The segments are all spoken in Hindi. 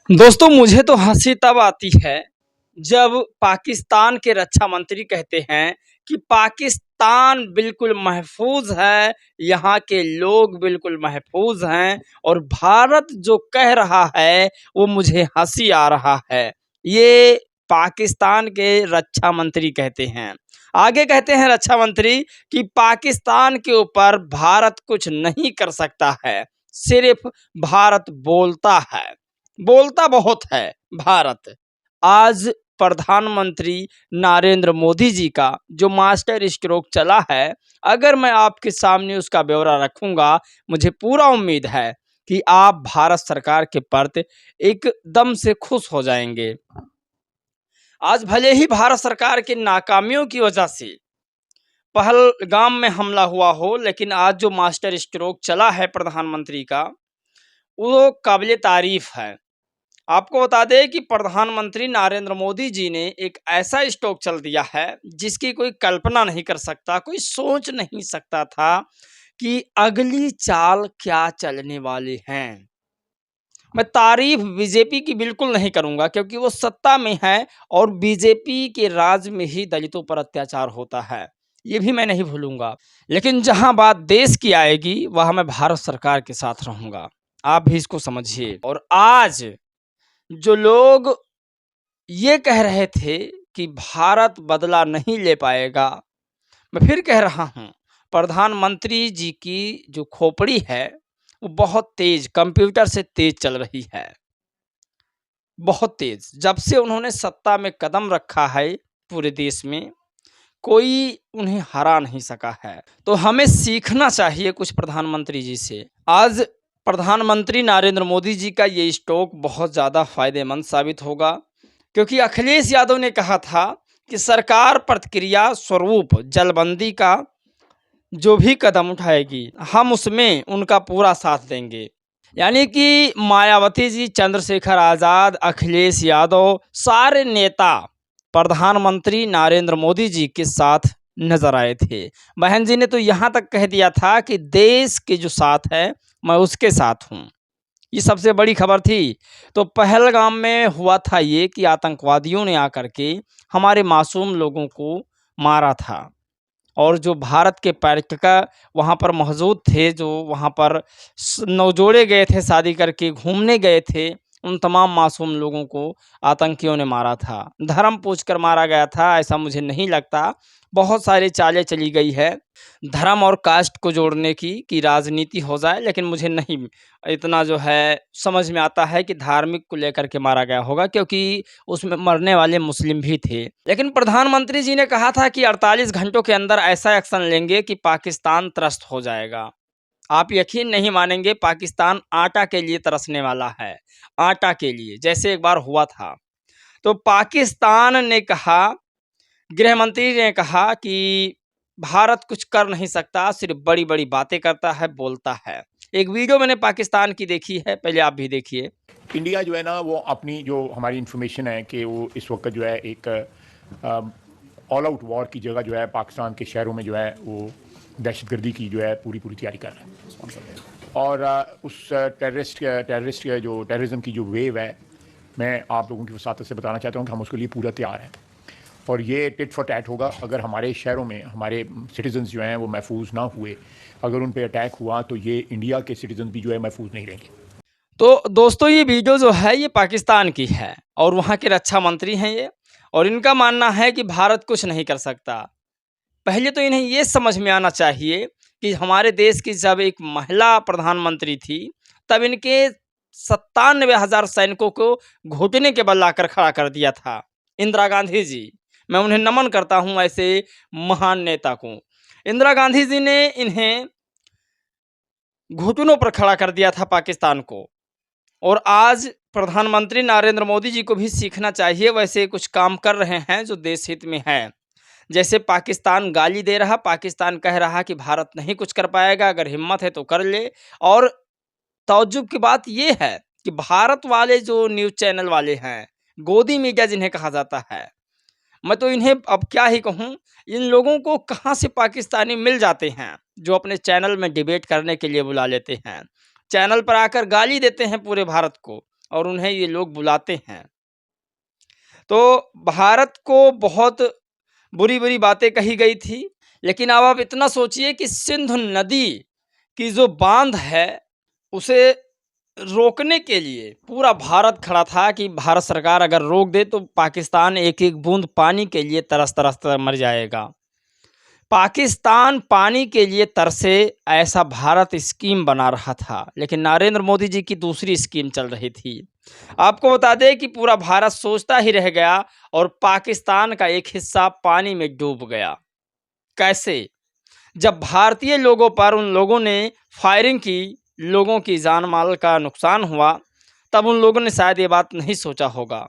दोस्तों मुझे तो हँसी तब आती है जब पाकिस्तान के रक्षा मंत्री कहते हैं कि पाकिस्तान बिल्कुल महफूज है, यहाँ के लोग बिल्कुल महफूज हैं और भारत जो कह रहा है वो मुझे हँसी आ रहा है। ये पाकिस्तान के रक्षा मंत्री कहते हैं। आगे कहते हैं रक्षा मंत्री कि पाकिस्तान के ऊपर भारत कुछ नहीं कर सकता है, सिर्फ भारत बोलता है। बोलता बहुत है भारत। आज प्रधानमंत्री नरेंद्र मोदी जी का जो मास्टर स्ट्रोक चला है, अगर मैं आपके सामने उसका ब्यौरा रखूंगा, मुझे पूरा उम्मीद है कि आप भारत सरकार के प्रति एकदम से खुश हो जाएंगे। आज भले ही भारत सरकार की नाकामियों की वजह से पहलगाम में हमला हुआ हो, लेकिन आज जो मास्टर स्ट्रोक चला है प्रधानमंत्री का, वो काबिल तारीफ है। आपको बता दें कि प्रधानमंत्री नरेंद्र मोदी जी ने एक ऐसा स्ट्रोक चल दिया है जिसकी कोई कल्पना नहीं कर सकता, कोई सोच नहीं सकता था कि अगली चाल क्या चलने वाले हैं। मैं तारीफ बीजेपी की बिल्कुल नहीं करूंगा क्योंकि वो सत्ता में है और बीजेपी के राज में ही दलितों पर अत्याचार होता है, ये भी मैं नहीं भूलूंगा। लेकिन जहां बात देश की आएगी वहां मैं भारत सरकार के साथ रहूंगा, आप भी इसको समझिए। और आज जो लोग ये कह रहे थे कि भारत बदला नहीं ले पाएगा, मैं फिर कह रहा हूँ, प्रधानमंत्री जी की जो खोपड़ी है वो बहुत तेज, कंप्यूटर से तेज चल रही है, बहुत तेज। जब से उन्होंने सत्ता में कदम रखा है पूरे देश में, कोई उन्हें हरा नहीं सका है। तो हमें सीखना चाहिए कुछ प्रधानमंत्री जी से। आज प्रधानमंत्री नरेंद्र मोदी जी का ये स्ट्रोक बहुत ज़्यादा फायदेमंद साबित होगा, क्योंकि अखिलेश यादव ने कहा था कि सरकार प्रतिक्रिया स्वरूप जलबंदी का जो भी कदम उठाएगी हम उसमें उनका पूरा साथ देंगे। यानी कि मायावती जी, चंद्रशेखर आज़ाद, अखिलेश यादव, सारे नेता प्रधानमंत्री नरेंद्र मोदी जी के साथ नजर आए थे। बहन जी ने तो यहाँ तक कह दिया था कि देश के जो साथ है मैं उसके साथ हूँ। ये सबसे बड़ी खबर थी। तो पहलगाम में हुआ था ये कि आतंकवादियों ने आकर के हमारे मासूम लोगों को मारा था, और जो भारत के पर्यटक वहाँ पर मौजूद थे, जो वहाँ पर नवजोड़े गए थे, शादी करके घूमने गए थे, उन तमाम मासूम लोगों को आतंकियों ने मारा था। धर्म पूछकर मारा गया था ऐसा मुझे नहीं लगता। बहुत सारी चालें चली गई है धर्म और कास्ट को जोड़ने की कि राजनीति हो जाए, लेकिन मुझे नहीं इतना जो है समझ में आता है कि धार्मिक को लेकर के मारा गया होगा, क्योंकि उसमें मरने वाले मुस्लिम भी थे। लेकिन प्रधानमंत्री जी ने कहा था कि 48 घंटों के अंदर ऐसा एक्शन लेंगे कि पाकिस्तान त्रस्त हो जाएगा। आप यकीन नहीं मानेंगे, पाकिस्तान आटा के लिए तरसने वाला है, आटा के लिए, जैसे एक बार हुआ था। तो पाकिस्तान ने कहा, गृह मंत्री ने कहा कि भारत कुछ कर नहीं सकता, सिर्फ बड़ी-बड़ी बातें करता है, बोलता है। एक वीडियो मैंने पाकिस्तान की देखी है, पहले आप भी देखिए। इंडिया जो है ना, वो अपनी जो हमारी इन्फॉर्मेशन है कि वो इस वक्त जो है एक ऑल आउट वॉर की जगह जो है पाकिस्तान के शहरों में जो है वो दहशतगर्दी की जो है पूरी तैयारी कर रहा है। और उस टेररिस्ट जो टेररिज्म की जो वेव है, मैं आप लोगों की वसात से बताना चाहता हूँ कि हम उसके लिए पूरा तैयार हैं। और ये टिट फॉर टैट होगा। अगर हमारे शहरों में हमारे सिटीजन्स जो हैं वो महफूज ना हुए, अगर उन पर अटैक हुआ, तो ये इंडिया के सिटीजन भी जो है महफूज नहीं रहेंगे। तो दोस्तों ये वीडियो जो है ये पाकिस्तान की है और वहाँ के रक्षा मंत्री हैं ये, और इनका मानना है कि भारत कुछ नहीं कर सकता। पहले तो इन्हें ये समझ में आना चाहिए कि हमारे देश की जब एक महिला प्रधानमंत्री थी, तब इनके 97,000 सैनिकों को घुटने के बल लाकर खड़ा कर दिया था इंदिरा गांधी जी। मैं उन्हें नमन करता हूं, ऐसे महान नेता को। इंदिरा गांधी जी ने इन्हें घुटनों पर खड़ा कर दिया था पाकिस्तान को। और आज प्रधानमंत्री नरेंद्र मोदी जी को भी सीखना चाहिए, वैसे कुछ काम कर रहे हैं जो देश हित में है। जैसे पाकिस्तान गाली दे रहा, पाकिस्तान कह रहा कि भारत नहीं कुछ कर पाएगा, अगर हिम्मत है तो कर ले। और तौज्जुब की बात ये है कि भारत वाले जो न्यूज़ चैनल वाले हैं, गोदी मीडिया जिन्हें कहा जाता है, मैं तो इन्हें अब क्या ही कहूँ, इन लोगों को कहाँ से पाकिस्तानी मिल जाते हैं जो अपने चैनल में डिबेट करने के लिए बुला लेते हैं, चैनल पर आकर गाली देते हैं पूरे भारत को। और उन्हें ये लोग बुलाते हैं। तो भारत को बहुत बुरी-बुरी बातें कही गई थी, लेकिन अब आप इतना सोचिए कि सिंधु नदी की जो बाँध है, उसे रोकने के लिए पूरा भारत खड़ा था कि भारत सरकार अगर रोक दे तो पाकिस्तान एक-एक बूंद पानी के लिए तरस-तरस कर मर जाएगा। पाकिस्तान पानी के लिए तरसे, ऐसा भारत स्कीम बना रहा था, लेकिन नरेंद्र मोदी जी की दूसरी स्कीम चल रही थी। आपको बता दें कि पूरा भारत सोचता ही रह गया और पाकिस्तान का एक हिस्सा पानी में डूब गया। कैसे? जब भारतीय लोगों पर उन लोगों ने फायरिंग की, लोगों की जान माल का नुकसान हुआ, तब उन लोगों ने शायद ये बात नहीं सोचा होगा।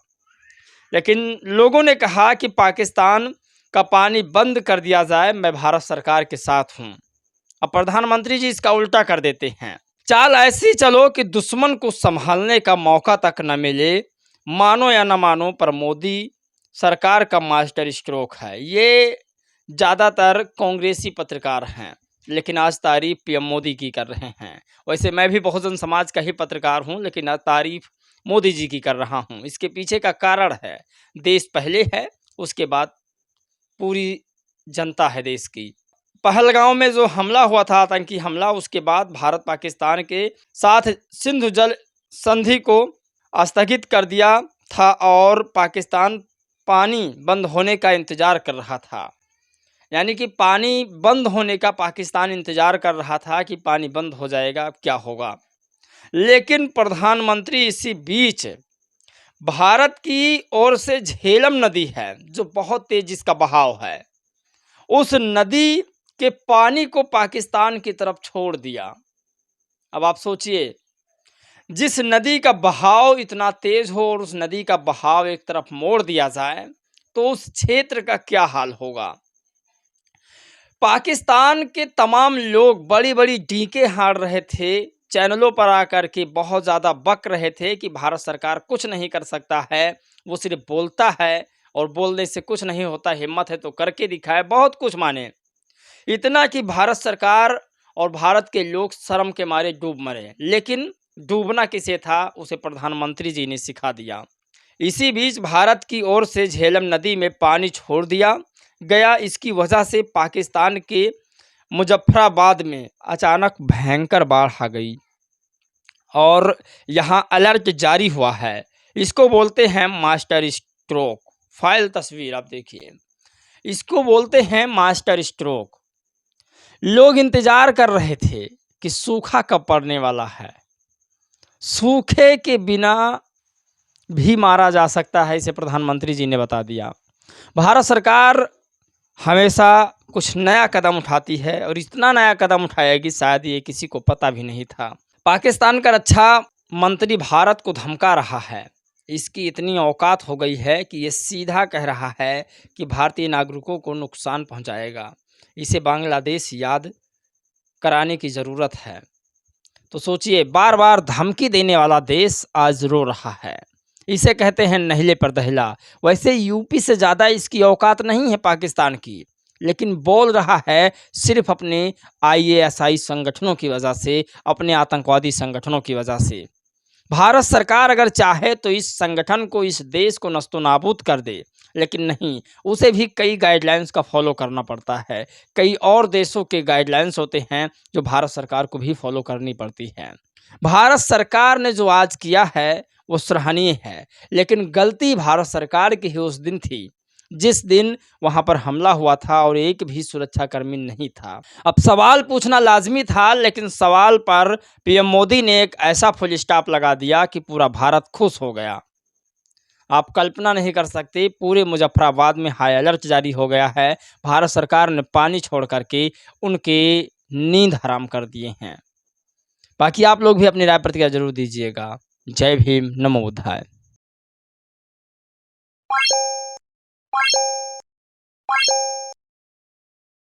लेकिन लोगों ने कहा कि पाकिस्तान का पानी बंद कर दिया जाए, मैं भारत सरकार के साथ हूँ। अब प्रधानमंत्री जी इसका उल्टा कर देते हैं। चाल ऐसी चलो कि दुश्मन को संभालने का मौका तक न मिले, मानो या न मानो पर मोदी सरकार का मास्टर स्ट्रोक है। ये ज़्यादातर कांग्रेसी पत्रकार हैं, लेकिन आज तारीफ पीएम मोदी की कर रहे हैं। वैसे मैं भी बहुजन समाज का ही पत्रकार हूँ, लेकिन आज तारीफ मोदी जी की कर रहा हूँ। इसके पीछे का कारण है, देश पहले है, उसके बाद पूरी जनता है देश की। पहलगांव में जो हमला हुआ था, आतंकी हमला, उसके बाद भारत पाकिस्तान के साथ सिंधु जल संधि को स्थगित कर दिया था और पाकिस्तान पानी बंद होने का इंतज़ार कर रहा था। यानी कि पानी बंद होने का पाकिस्तान इंतज़ार कर रहा था कि पानी बंद हो जाएगा, अब क्या होगा। लेकिन प्रधानमंत्री इसी बीच भारत की ओर से झेलम नदी है, जो बहुत तेज जिसका बहाव है, उस नदी के पानी को पाकिस्तान की तरफ छोड़ दिया। अब आप सोचिए, जिस नदी का बहाव इतना तेज हो और उस नदी का बहाव एक तरफ मोड़ दिया जाए, तो उस क्षेत्र का क्या हाल होगा। पाकिस्तान के तमाम लोग बड़ी-बड़ी डीकें हाड़ रहे थे, चैनलों पर आकर के बहुत ज़्यादा बक रहे थे कि भारत सरकार कुछ नहीं कर सकता है, वो सिर्फ बोलता है और बोलने से कुछ नहीं होता, हिम्मत है तो करके दिखाए, बहुत कुछ माने। इतना कि भारत सरकार और भारत के लोग शर्म के मारे डूब मरे, लेकिन डूबना किसे था, उसे प्रधानमंत्री जी ने सिखा दिया। इसी बीच भारत की ओर से झेलम नदी में पानी छोड़ दिया गया। इसकी वजह से पाकिस्तान के मुजफ्फराबाद में अचानक भयंकर बाढ़ आ गई और यहाँ अलर्ट जारी हुआ है। इसको बोलते हैं मास्टर स्ट्रोक। फाइल तस्वीर आप देखिए, इसको बोलते हैं मास्टर स्ट्रोक। लोग इंतजार कर रहे थे कि सूखा कब पड़ने वाला है। सूखे के बिना भी मारा जा सकता है, इसे प्रधानमंत्री जी ने बता दिया। भारत सरकार हमेशा कुछ नया कदम उठाती है और इतना नया कदम उठाएगी शायद ये किसी को पता भी नहीं था। पाकिस्तान का रक्षा मंत्री भारत को धमका रहा है। इसकी इतनी औकात हो गई है कि ये सीधा कह रहा है कि भारतीय नागरिकों को नुकसान पहुंचाएगा। इसे बांग्लादेश याद कराने की ज़रूरत है। तो सोचिए, बार बार धमकी देने वाला देश आज रो रहा है। इसे कहते हैं नहले पर दहला। वैसे यूपी से ज़्यादा इसकी औकात नहीं है पाकिस्तान की, लेकिन बोल रहा है सिर्फ अपने IASI संगठनों की वजह से, अपने आतंकवादी संगठनों की वजह से। भारत सरकार अगर चाहे तो इस संगठन को, इस देश को नस्तो नाबूद कर दे, लेकिन नहीं, उसे भी कई गाइडलाइंस का फॉलो करना पड़ता है। कई और देशों के गाइडलाइंस होते हैं जो भारत सरकार को भी फॉलो करनी पड़ती हैं। भारत सरकार ने जो आज किया है वो सराहनीय है, लेकिन गलती भारत सरकार की ही उस दिन थी जिस दिन वहां पर हमला हुआ था और एक भी सुरक्षाकर्मी नहीं था। अब सवाल पूछना लाजमी था, लेकिन सवाल पर पीएम मोदी ने एक ऐसा फुल स्टॉप लगा दिया कि पूरा भारत खुश हो गया। आप कल्पना नहीं कर सकते, पूरे मुजफ्फराबाद में हाई अलर्ट जारी हो गया है। भारत सरकार ने पानी छोड़ करके उनके नींद हराम कर दिए हैं। बाकी आप लोग भी अपनी राय प्रतिक्रिया जरूर दीजिएगा। जय भीम, नमो बुद्धाय।